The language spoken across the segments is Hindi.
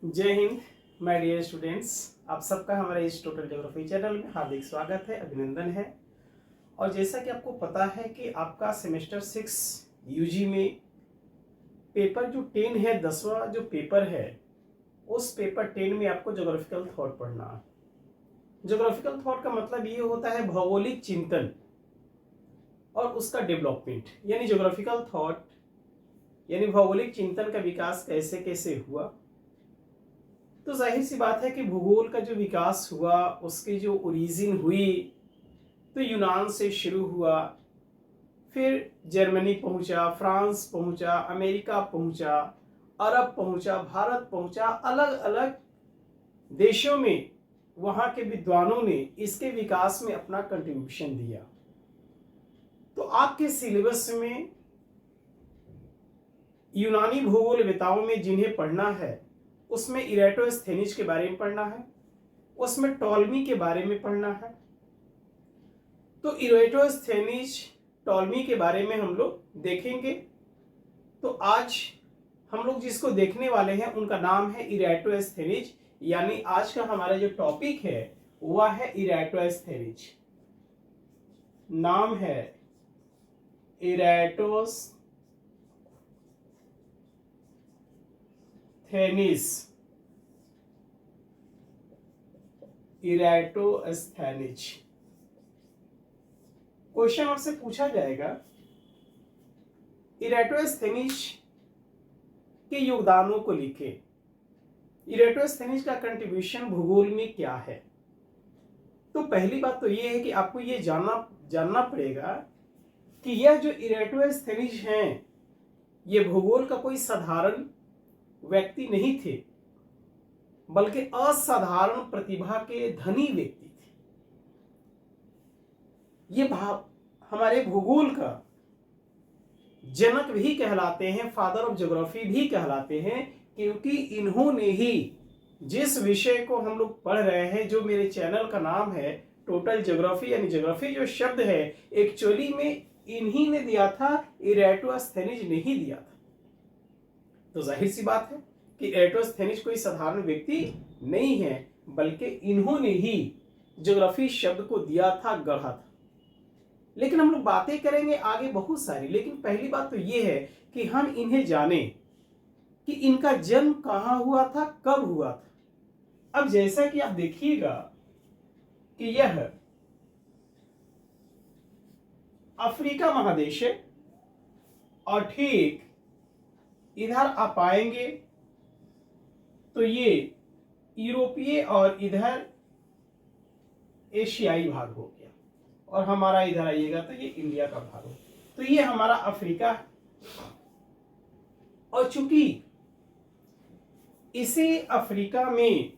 जय हिंद माय डियर स्टूडेंट्स। आप सबका हमारे इस टोटल ज्योग्राफी चैनल में हार्दिक स्वागत है, अभिनंदन है। और जैसा कि आपको पता है कि आपका सेमेस्टर 6 यूजी में पेपर जो 10 है, 10वां जो पेपर है, उस पेपर 10 में आपको ज्योग्राफिकल थॉट पढ़ना है। ज्योग्राफिकल थॉट का मतलब ये होता है भौगोलिक चिंतन और उसका डेवलपमेंट, यानी ज्योग्राफिकल थॉट यानी भौगोलिक चिंतन का विकास कैसे कैसे हुआ। तो जाहिर सी बात है कि भूगोल का जो विकास हुआ, उसकी जो ओरिजिन हुई, तो यूनान से शुरू हुआ, फिर जर्मनी पहुंचा, फ्रांस पहुंचा, अमेरिका पहुंचा, अरब पहुंचा, भारत पहुंचा। अलग अलग देशों में वहां के विद्वानों ने इसके विकास में अपना कंट्रीब्यूशन दिया। तो आपके सिलेबस में यूनानी भूगोलवेताओं में जिन्हें पढ़ना है, उसमें इरेटोस्थेनीज के बारे में पढ़ना है, उसमें टॉलमी के बारे में पढ़ना है। तो इरेटोस्थेनीज, टॉलमी के बारे में हम लोग देखेंगे। तो आज हम लोग जिसको देखने वाले हैं उनका नाम है इरेटोस्थेनीज, यानी आज का हमारा जो टॉपिक है वह है इरेटोस्थेनीज। नाम है इरेटोस्थेनीज। क्वेश्चन आपसे पूछा जाएगा इरेटोस्थेनीज के योगदानों को लिखे। इरेटोस्थेनीज का कंट्रीब्यूशन भूगोल में क्या है। तो पहली बात तो ये है कि आपको ये जानना पड़ेगा कि यह जो इरेटोस्थेनीज हैं, ये भूगोल का कोई साधारण व्यक्ति नहीं थे, बल्कि असाधारण प्रतिभा के धनी व्यक्ति थे। ये हमारे भूगोल का जनक भी कहलाते हैं, फादर ऑफ ज्योग्राफी भी कहलाते हैं, क्योंकि इन्होंने ही जिस विषय को हम लोग पढ़ रहे हैं, जो मेरे चैनल का नाम है टोटल ज्योग्राफी, यानी ज्योग्राफी जो शब्द है एक्चुअली में इन्हीं ने दिया था, इरेटोस्थेनीज ने ही दिया था। तो जाहिर सी बात है कि इरेटोस्थेनीज कोई साधारण व्यक्ति नहीं है, बल्कि इन्होंने ही ज्योग्राफी शब्द को दिया था, गढ़ा था। लेकिन हम लोग बातें करेंगे आगे बहुत सारी, लेकिन पहली बात तो ये है कि हम इन्हें जाने कि इनका जन्म कहां हुआ था, कब हुआ था। अब जैसा कि आप देखिएगा कि यह अफ्रीका महादेश है, और ठीक इधर आप आएंगे तो ये यूरोपीय और इधर एशियाई भाग हो गया, और हमारा इधर आइएगा तो ये इंडिया का भाग हो। तो ये हमारा अफ्रीका है। और चूंकि इसी अफ्रीका में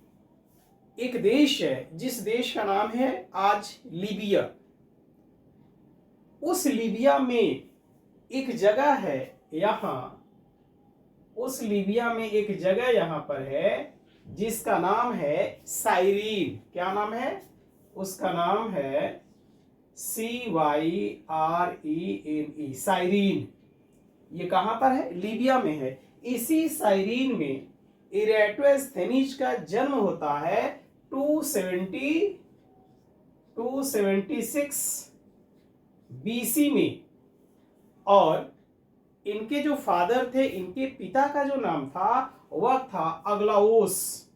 एक देश है जिस देश का नाम है आज लीबिया। उस लीबिया में एक जगह है, उस लीबिया में एक जगह यहां पर है जिसका नाम है साइरीन। क्या नाम है उसका? नाम है CYRENE, साइरीन। ये कहां पर है? लीबिया में है। इसी साइरीन में इरेटोस्थेनीज का जन्म होता है 276 BC में। और इनके जो फादर थे, इनके पिता का जो नाम था वह था अगलाओस।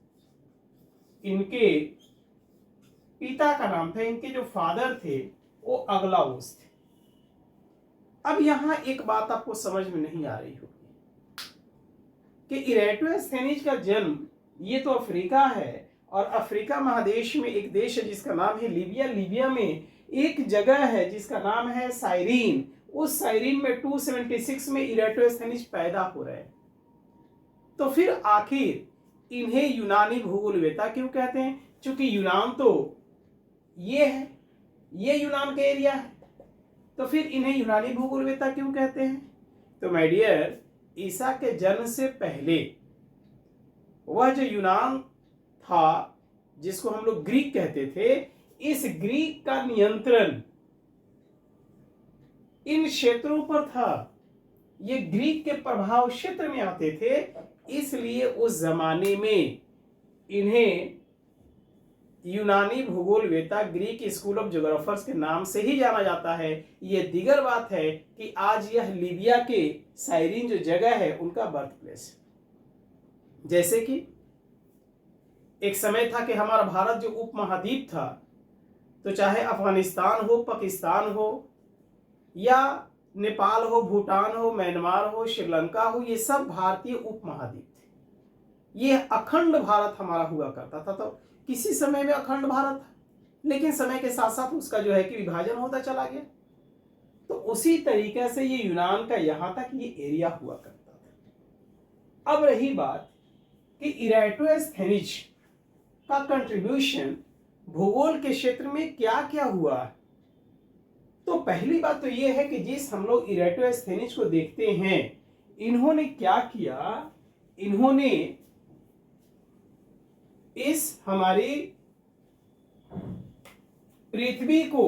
इनके पिता का नाम था, इनके जो फादर थे वो अगलाओस थे। अब यहां एक बात आपको समझ में नहीं आ रही होगी कि इरेटोस्थेनीज का जन्म, ये तो अफ्रीका है, और अफ्रीका महादेश में एक देश है जिसका नाम है लीबिया। लीबिया में एक जगह है जिसका नाम है साइरीन। उस साइरीन में 276 में इरेटोस्थेनीज पैदा हो रहे हैं। तो फिर आखिर इन्हें यूनानी भूगोलवेता क्यों कहते हैं? क्योंकि यूनान तो ये है, ये यूनान का एरिया है, तो फिर इन्हें यूनानी भूगोलवेता क्यों कहते हैं? तो माय डियर, ईसा के जन्म से पहले वह जो यूनान था, जिसको हम लोग ग्रीक कहते थे, इस ग्रीक का नियंत्रण इन क्षेत्रों पर था। ये ग्रीक के प्रभाव क्षेत्र में आते थे, इसलिए उस जमाने में इन्हें यूनानी भूगोलवेता ग्रीक स्कूल ऑफ ज्योग्राफर्स के नाम से ही जाना जाता है। ये दीगर बात है कि आज यह लीबिया के साइरिन जो जगह है उनका बर्थ प्लेस है। जैसे कि एक समय था कि हमारा भारत जो उपमहाद्वीप था, तो चाहे अफगानिस्तान हो, पाकिस्तान हो, या नेपाल हो, भूटान हो, म्यांमार हो, श्रीलंका हो, ये सब भारतीय उपमहाद्वीप थे। ये अखंड भारत हमारा हुआ करता था। तो किसी समय में अखंड भारत था, लेकिन समय के साथ साथ उसका जो है कि विभाजन होता चला गया। तो उसी तरीके से ये यूनान का यहां तक ये एरिया हुआ करता था। अब रही बात कि इरेटोस्थेनिज का कंट्रीब्यूशन भूगोल के क्षेत्र में क्या क्या हुआ। तो पहली बात तो ये है कि जिस हम लोग इरेटोस्थेनिज को देखते हैं, इन्होंने क्या किया, इन्होंने इस हमारी पृथ्वी को,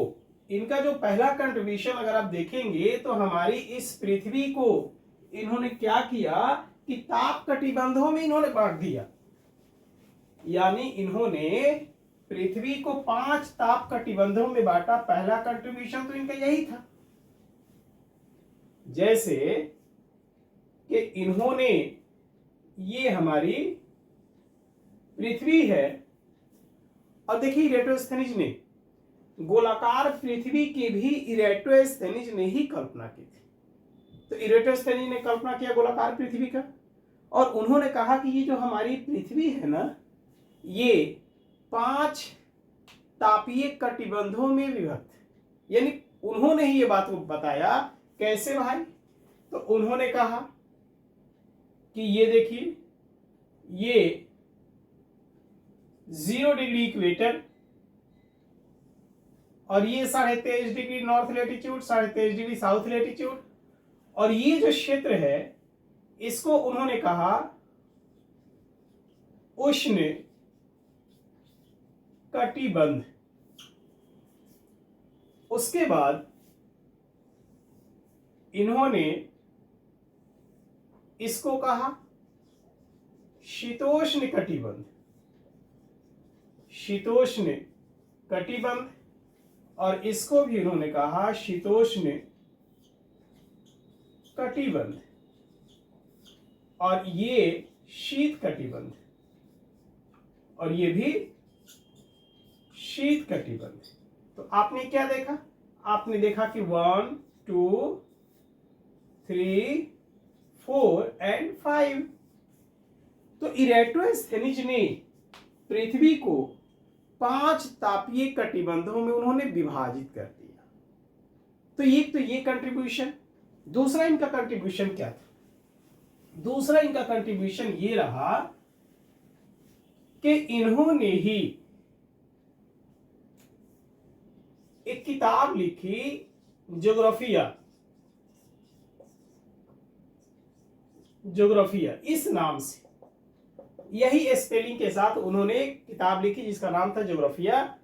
इनका जो पहला कंट्रीब्यूशन अगर आप देखेंगे तो हमारी इस पृथ्वी को इन्होंने क्या किया कि ताप कटिबंधों में इन्होंने बांट दिया। यानी इन्होंने पृथ्वी को 5 ताप कटिबंधों में बांटा। पहला कंट्रीब्यूशन तो इनका यही था। जैसे कि इन्होंने, ये हमारी पृथ्वी है, और देखिए इरेटोस्थेनिज ने गोलाकार पृथ्वी की भी इरेटोस्थेनिज ने ही कल्पना की थी। तो इरेटोस्थेनिज ने कल्पना किया गोलाकार पृथ्वी का, और उन्होंने कहा कि ये जो हमारी पृथ्वी है ना, ये 5 तापीय कटिबंधों में विभक्त, यानी उन्होंने ही ये बात को बताया। कैसे भाई? तो उन्होंने कहा कि ये देखिए, ये 0 डिग्री इक्वेटर, और ये 23.5 degree north latitude, 23.5 degree south latitude, और ये जो क्षेत्र है इसको उन्होंने कहा उष्ण कटिबंध। उसके बाद इन्होंने इसको कहा शीतोष्ण कटिबंध, शीतोष्ण कटिबंध, और इसको भी इन्होंने कहा शीतोष्ण कटिबंध, और ये शीत कटिबंध, और ये भी शीत कटिबंध। तो आपने क्या देखा? आपने देखा कि 1 2 3 4 एंड 5। तो इरेटोस्थेनिज ने पृथ्वी को 5 तापीय कटिबंधों में उन्होंने विभाजित कर दिया। तो ये कंट्रीब्यूशन। दूसरा इनका कंट्रीब्यूशन क्या था? दूसरा इनका कंट्रीब्यूशन ये रहा कि इन्होंने ही एक किताब लिखी, ज्योग्राफिया, ज्योग्राफिया इस नाम से, यही स्पेलिंग के साथ उन्होंने एक किताब लिखी जिसका नाम था ज्योग्राफिया।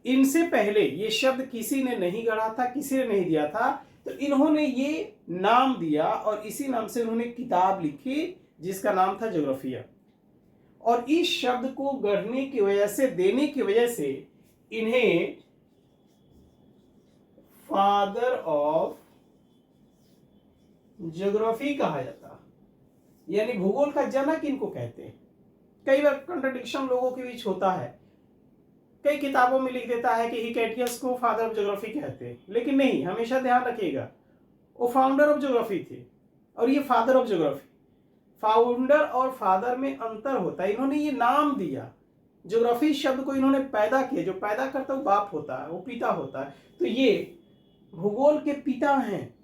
इनसे पहले ये शब्द किसी ने नहीं गढ़ा था, किसी ने नहीं दिया था, तो इन्होंने ये नाम दिया और इसी नाम से उन्होंने किताब लिखी जिसका नाम था ज्योग्राफिया। और इस शब्द को गढ़ने की वजह से, देने की वजह से इन्हें फादर ऑफ ज्योग्राफी कहा जाता, यानी भूगोल का जनक इनको कहते हैं। कई बार कंट्रडिक्शन लोगों के बीच होता है, कई किताबों में लिख देता है कि हिकेटियस को फादर ऑफ ज्योग्राफी कहते हैं, लेकिन नहीं, हमेशा ध्यान रखिएगा वो फाउंडर ऑफ ज्योग्राफी थे और ये फादर ऑफ ज्योग्राफी। फाउंडर और फादर में अंतर होता है। इन्होंने ये नाम दिया, ज्योग्राफी शब्द को इन्होंने पैदा किया, जो पैदा करता है वो बाप होता है, वो पिता होता है, तो ये भूगोल के पिता हैं।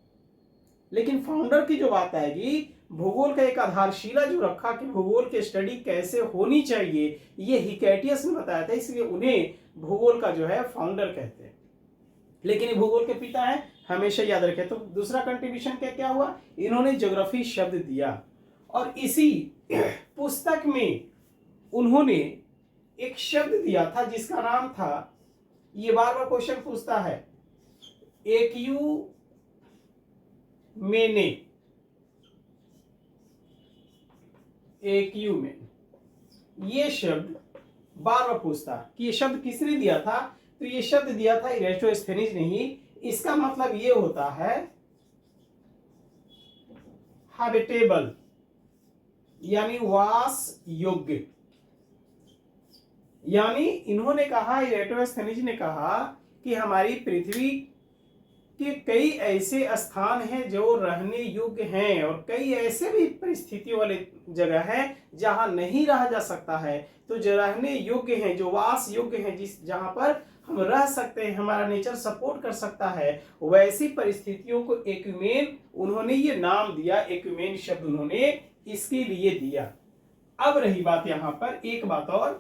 लेकिन फाउंडर की जो बात आएगी, भूगोल का एक आधारशिला जो रखा कि भूगोल की स्टडी कैसे होनी चाहिए, ये हिकेटियस ने बताया था, इसलिए उन्हें भूगोल का जो है फाउंडर कहते हैं। लेकिन ये भूगोल के पिता हैं, हमेशा याद रखें। तो दूसरा कंट्रीब्यूशन क्या हुआ? इन्होंने ज्योग्राफी शब्द दिया, और इसी पुस्तक में उन्होंने एक शब्द दिया था जिसका नाम था, ये बार बार क्वेश्चन पूछता है, एक्यू मेने, एक्यूमेन। ये शब्द बार बार पूछता कि ये शब्द किसने दिया था, तो ये शब्द दिया था इरेटोस्थेनीज ने ही। इसका मतलब ये होता है हैबिटेबल, यानी वास योग्य। यानी इन्होंने कहा, इरेटोस्थेनीज ने कहा कि हमारी पृथ्वी के कई ऐसे स्थान हैं जो रहने योग्य हैं और कई ऐसे भी परिस्थितियों वाले जगह हैं जहां नहीं रहा जा सकता है। तो जो रहने योग्य हैं, जो वास योग्य हैं, जिस जहां पर हम रह सकते हैं, हमारा नेचर सपोर्ट कर सकता है, वैसी परिस्थितियों को एक्यूमेन, उन्होंने ये नाम दिया, एक्यूमेन शब्द उन्होंने इसके लिए दिया। अब रही बात यहां पर एक बात और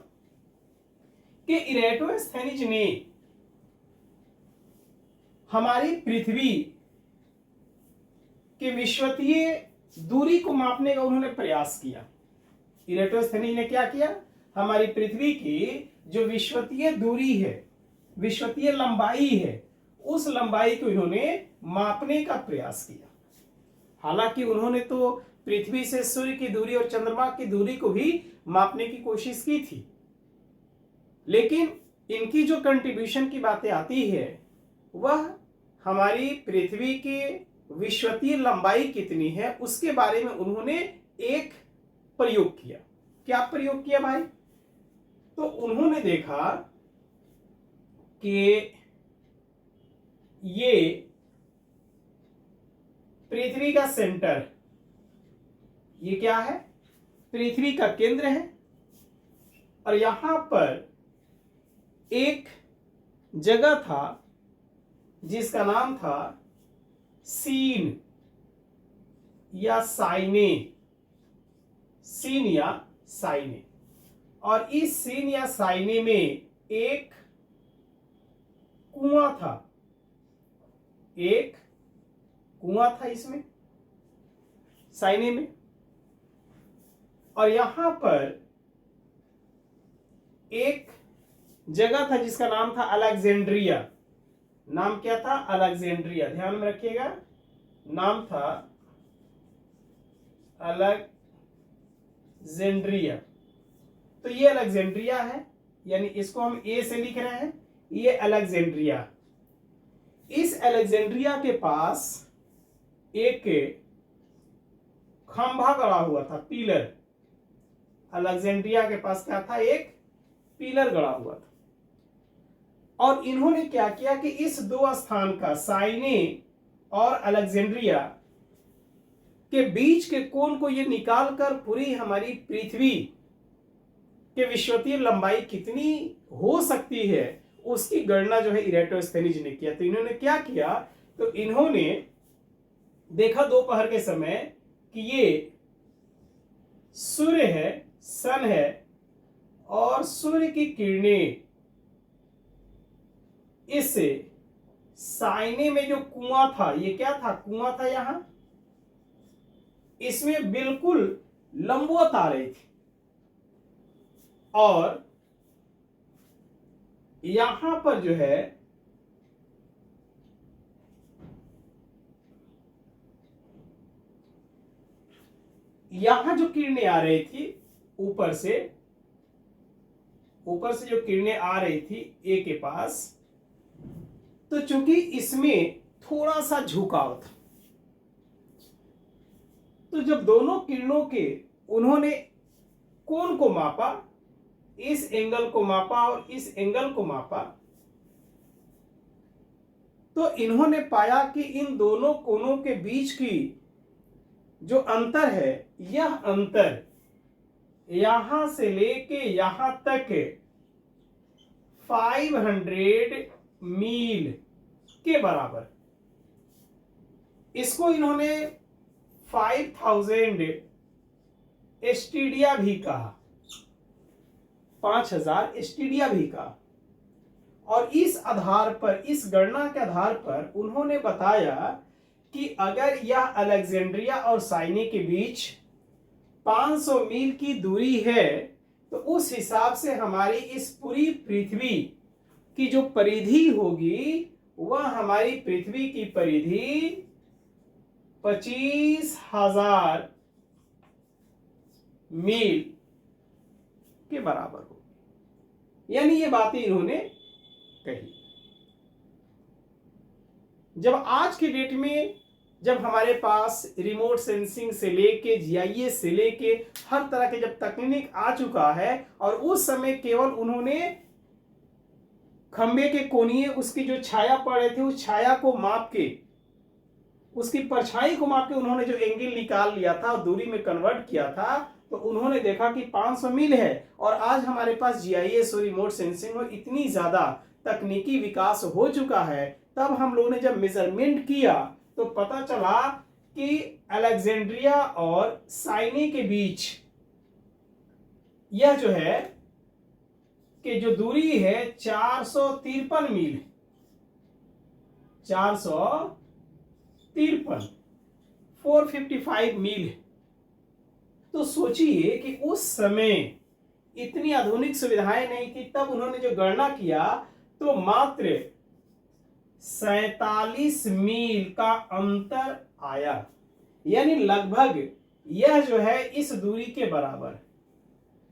कि इरेटोस्थेनीज ने हमारी पृथ्वी के विश्वतीय दूरी को मापने का उन्होंने प्रयास किया। इरेटोस्थेनीज ने क्या किया, हमारी पृथ्वी की जो विश्वतीय दूरी है, विश्वतीय लंबाई है, उस लंबाई को इन्होंने मापने का प्रयास किया। हालांकि उन्होंने तो पृथ्वी से सूर्य की दूरी और चंद्रमा की दूरी को भी मापने की कोशिश की थी, लेकिन इनकी जो कंट्रीब्यूशन की बातें आती है वह हमारी पृथ्वी की विश्वतीय लंबाई कितनी है उसके बारे में उन्होंने एक प्रयोग किया। क्या प्रयोग किया भाई? तो उन्होंने देखा कि ये पृथ्वी का सेंटर, ये क्या है, पृथ्वी का केंद्र है, और यहां पर एक जगह था जिसका नाम था सीन या साइने, सीन या साइने। और इस सीन या साइने में एक कुआं था, एक कुआं था इसमें साइने में। और यहां पर एक जगह था जिसका नाम था अलेक्जेंड्रिया। नाम क्या था? अलेक्जेंड्रिया। ध्यान में रखिएगा, नाम था अलेक्जेंड्रिया। तो ये अलेक्जेंड्रिया है, यानी इसको हम ए से लिख रहे हैं, ये अलेक्जेंड्रिया। इस अलेक्जेंड्रिया के पास एक खंभा गड़ा हुआ था, पिलर। अलेक्जेंड्रिया के पास क्या था? एक पिलर गड़ा हुआ था। और इन्होंने क्या किया कि इस दो स्थान का, साइने और अलेक्जेंड्रिया के बीच के कोण को ये निकालकर पूरी हमारी पृथ्वी के विश्वतीय लंबाई कितनी हो सकती है उसकी गणना जो है इरेटोस्थेनीज ने किया। तो इन्होंने क्या किया, तो इन्होंने देखा दोपहर के समय कि ये सूर्य है, सन है, और सूर्य की किरणें इस साइने में जो कुआं था, ये क्या था? कुआं था यहां, इसमें बिल्कुल लंबवत आ रही थी। और यहां पर जो है यहां जो किरणें आ रही थी ऊपर से जो किरणें आ रही थी ए के पास, तो चूंकि इसमें थोड़ा सा झुकाव था, तो जब दोनों किरणों के उन्होंने कोण को मापा, इस एंगल को मापा और इस एंगल को मापा, तो इन्होंने पाया कि इन दोनों कोणों के बीच की जो अंतर है, यह अंतर यहां से लेके यहां तक 500 मील के बराबर। इसको इन्होंने 5000 एस्टीडिया भी कहा, 5000 एस्टीडिया भी कहा। और इस आधार पर, इस गणना के आधार पर उन्होंने बताया कि अगर यह अलेक्जेंड्रिया और साइने के बीच 500 मील की दूरी है, तो उस हिसाब से हमारी इस पूरी पृथ्वी की जो परिधि होगी, वह हमारी पृथ्वी की परिधि 25,000 मील के बराबर हो। यानी ये बातें इन्होंने कही। जब आज की डेट में जब हमारे पास रिमोट सेंसिंग से लेके जीआईएस से लेके हर तरह के जब तकनीक आ चुका है, और उस समय केवल उन्होंने खंबे के कोनिए उसकी जो छाया पड़ रही थी उस छाया को माप के, उसकी परछाई को माप के उन्होंने जो एंगल निकाल लिया था और दूरी में कन्वर्ट किया था, तो उन्होंने देखा कि 500 मील है। और आज हमारे पास जीआईएस और रिमोट सेंसिंग में इतनी ज्यादा तकनीकी विकास हो चुका है, तब हम लोगों ने जब मेजरमेंट किया तो पता चला कि अलेक्जेंड्रिया और साइने के बीच यह जो है कि जो दूरी है 453 मील, 455 मील। तो सोचिए कि उस समय इतनी आधुनिक सुविधाएं नहीं थी, तब उन्होंने जो गणना किया तो मात्र 47 मील का अंतर आया। यानी लगभग यह जो है इस दूरी के बराबर।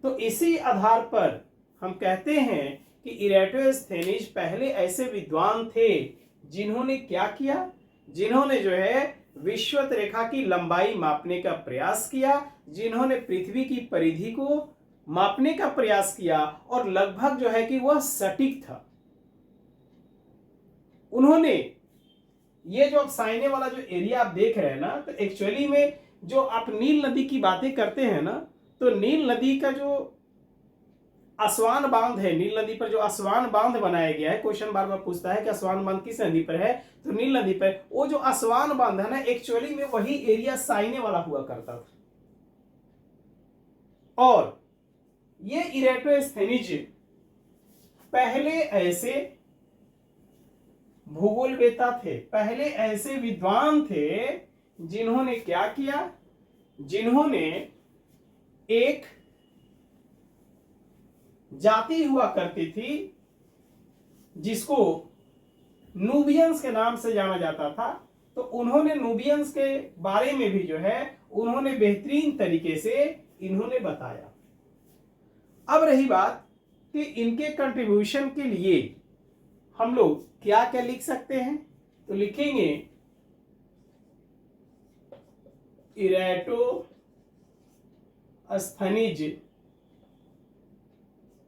तो इसी आधार पर हम कहते हैं कि इरेटोस्थेनीज पहले ऐसे विद्वान थे जिन्होंने क्या किया, जिन्होंने जो है विषुवत रेखा की लंबाई मापने का प्रयास किया, जिन्होंने पृथ्वी की परिधि को मापने का प्रयास किया, और लगभग जो है कि वह सटीक था। उन्होंने ये जो आप साइने वाला जो एरिया आप देख रहे हैं ना, तो एक्चुअली में जो आप नील नदी की बातें करते हैं ना, तो नील नदी का जो असवान बांध है, नील नदी पर जो असवान बांध बनाया गया है, क्वेश्चन बार बार पूछता है कि असवान बांध किस नदी पर है, तो नील नदी पर। वो जो असवान बांध है ना, एक्चुअली में वही एरिया साइने वाला हुआ करता था। और ये इरेटोस्थेनीज पहले ऐसे भूगोलवेत्ता थे, पहले ऐसे विद्वान थे जिन्होंने क्या किया, जिन्होंने एक जाति हुआ करती थी जिसको नूबियंस के नाम से जाना जाता था। तो उन्होंने नूबियंस के बारे में भी जो है उन्होंने बेहतरीन तरीके से इन्होंने बताया। अब रही बात कि इनके कंट्रीब्यूशन के लिए हम लोग क्या क्या लिख सकते हैं, तो लिखेंगे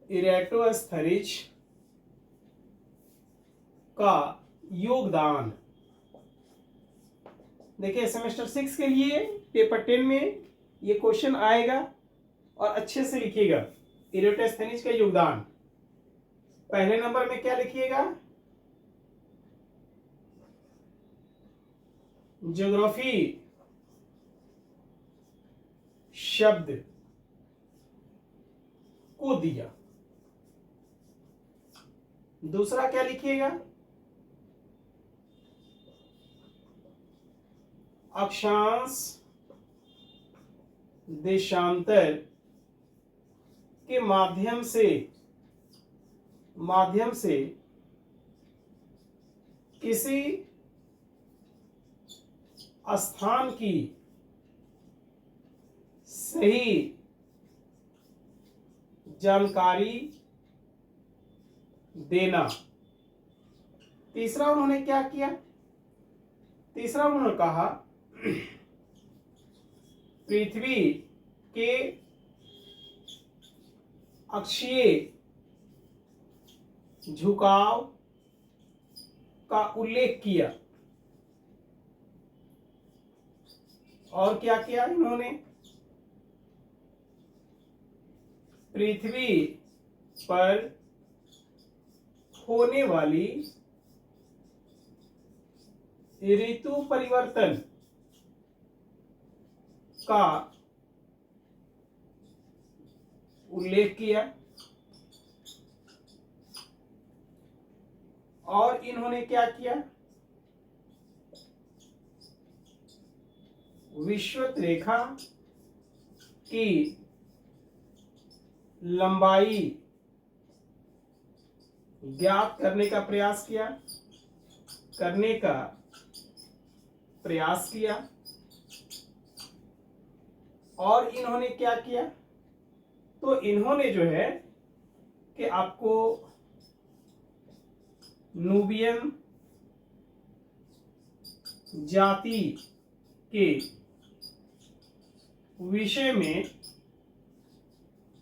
इरेटोस्थनीज का योगदान। देखिए सेमेस्टर 6 के लिए पेपर 10 में ये क्वेश्चन आएगा और अच्छे से लिखिएगा। इरेटोस्थनीज का योगदान पहले नंबर में क्या लिखिएगा, ज्योग्राफी शब्द को दिया। दूसरा क्या लिखिएगा, अक्षांश देशांतर के माध्यम से किसी स्थान की सही जानकारी देना। तीसरा उन्होंने क्या किया, तीसरा उन्होंने कहा पृथ्वी के अक्षीय झुकाव का उल्लेख किया। और क्या किया इन्होंने, पृथ्वी पर होने वाली ऋतु परिवर्तन का उल्लेख किया। और इन्होंने क्या किया, विषुवत रेखा की लंबाई ज्ञात करने का प्रयास किया। और इन्होंने क्या किया, तो इन्होंने जो है कि आपको नूबियन जाति के विषय में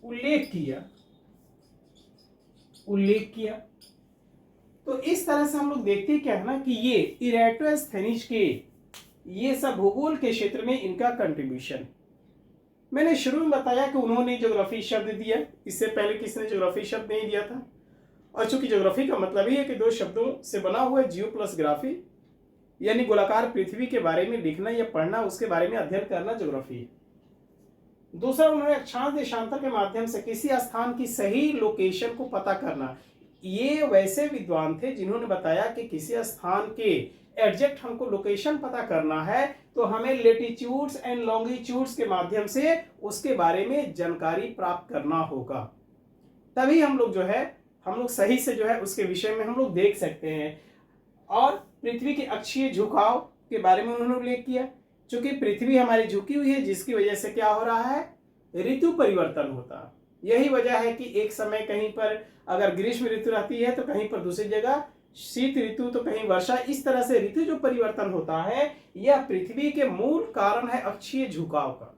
उल्लेख किया। तो इस तरह से हम लोग देखते हैं क्या है ना कि ये इरेटोस्थेनीज के ये सब भूगोल के क्षेत्र में इनका कंट्रीब्यूशन। मैंने शुरू में बताया कि उन्होंने ज्योग्राफी शब्द दिया, इससे पहले किसी ने ज्योग्राफी शब्द नहीं दिया था। और चूंकि ज्योग्राफी का मतलब ही है कि दो शब्दों से बना हुआ है, जियो प्लस ग्राफी, यानी गोलाकार पृथ्वी के बारे में लिखना या पढ़ना, उसके बारे में अध्ययन करना ज्योग्राफी है। दूसरा, उन्होंने अक्षांश देशांतर के माध्यम से किसी स्थान की सही लोकेशन को पता करना। ये वैसे विद्वान थे जिन्होंने बताया कि किसी स्थान के एग्जैक्ट हमको लोकेशन पता करना है तो हमें लेटिट्यूड्स एंड लॉन्गिट्यूड्स के माध्यम से उसके बारे में जानकारी प्राप्त करना होगा, तभी हम लोग सही से जो है उसके विषय में हम लोग देख सकते हैं। और पृथ्वी के अक्षीय झुकाव के बारे में उन्होंने उल्लेख किया। चूंकि पृथ्वी हमारी झुकी हुई है, जिसकी वजह से क्या हो रहा है, ऋतु परिवर्तन होता है। यही वजह है कि एक समय कहीं पर अगर ग्रीष्म ऋतु रहती है तो कहीं पर दूसरी जगह शीत ऋतु, तो कहीं वर्षा। इस तरह से ऋतु जो परिवर्तन होता है यह पृथ्वी के मूल कारण है अक्षीय झुकाव का,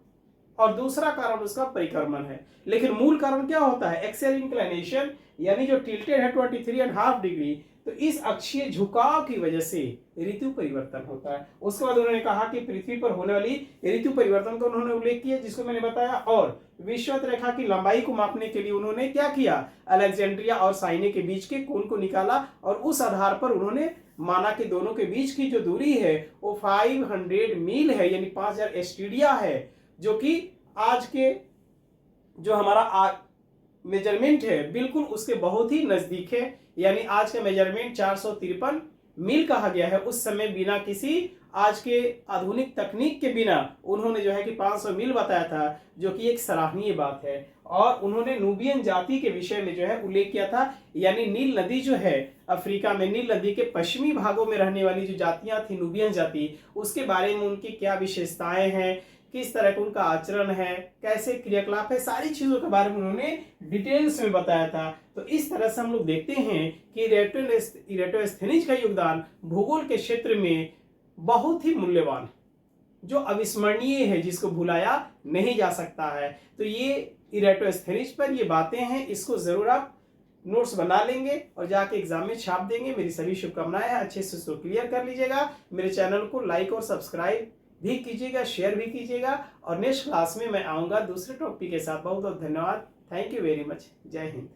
और दूसरा कारण उसका परिक्रमण है। लेकिन मूल कारण क्या होता है, एक्सियल इंक्लिनेशन, यानी जो टिल्टेड है 23.5 डिग्री। तो इस अक्षीय झुकाव की वजह से ऋतु परिवर्तन होता है। उसके बाद उन्होंने कहा कि पृथ्वी पर होने वाली ऋतु परिवर्तन का उन्होंने उल्लेख किया, जिसको मैंने बताया। और विषुवत रेखा की लंबाई को मापने के लिए उन्होंने क्या किया, अलेक्जेंड्रिया और साइने के बीच के कोण को निकाला, और उस आधार पर उन्होंने माना कि दोनों के बीच की जो दूरी है वो 500 मील है, यानी 5000 एस्टीडिया है, जो कि आज के जो हमारा मेजरमेंट है बिल्कुल उसके बहुत ही नजदीक है। यानी आज का मेजरमेंट 453 मील कहा गया है। उस समय बिना किसी आज के आधुनिक तकनीक के बिना उन्होंने जो है कि 500 मील बताया था, जो कि एक सराहनीय बात है। और उन्होंने नूबियन जाति के विषय में जो है उल्लेख किया था, यानी नील नदी जो है अफ्रीका में, नील नदी के पश्चिमी भागों में रहने वाली जो जातियां थी नूबियन जाति, उसके बारे में उनकी क्या विशेषताएं हैं, किस तरह का उनका आचरण है, कैसे क्रियाकलाप है, सारी चीजों के बारे में उन्होंने डिटेल्स में बताया था। तो इस तरह से हम लोग देखते हैं कि इरेटोस्थेनीज का योगदान भूगोल के क्षेत्र में बहुत ही मूल्यवान, जो अविस्मरणीय है, जिसको भुलाया नहीं जा सकता है। तो ये इरेटोस्थेनीज पर ये बातें हैं, इसको जरूर आप नोट्स बना लेंगे और जाके एग्जाम में छाप देंगे। मेरी सभी शुभकामनाएं, अच्छे से इसको क्लियर कर लीजिएगा। मेरे चैनल को लाइक और सब्सक्राइब भी कीजिएगा, शेयर भी कीजिएगा। और नेक्स्ट क्लास में मैं आऊंगा दूसरे टॉपिक के साथ। बहुत बहुत धन्यवाद। Thank you very much. जय हिंद।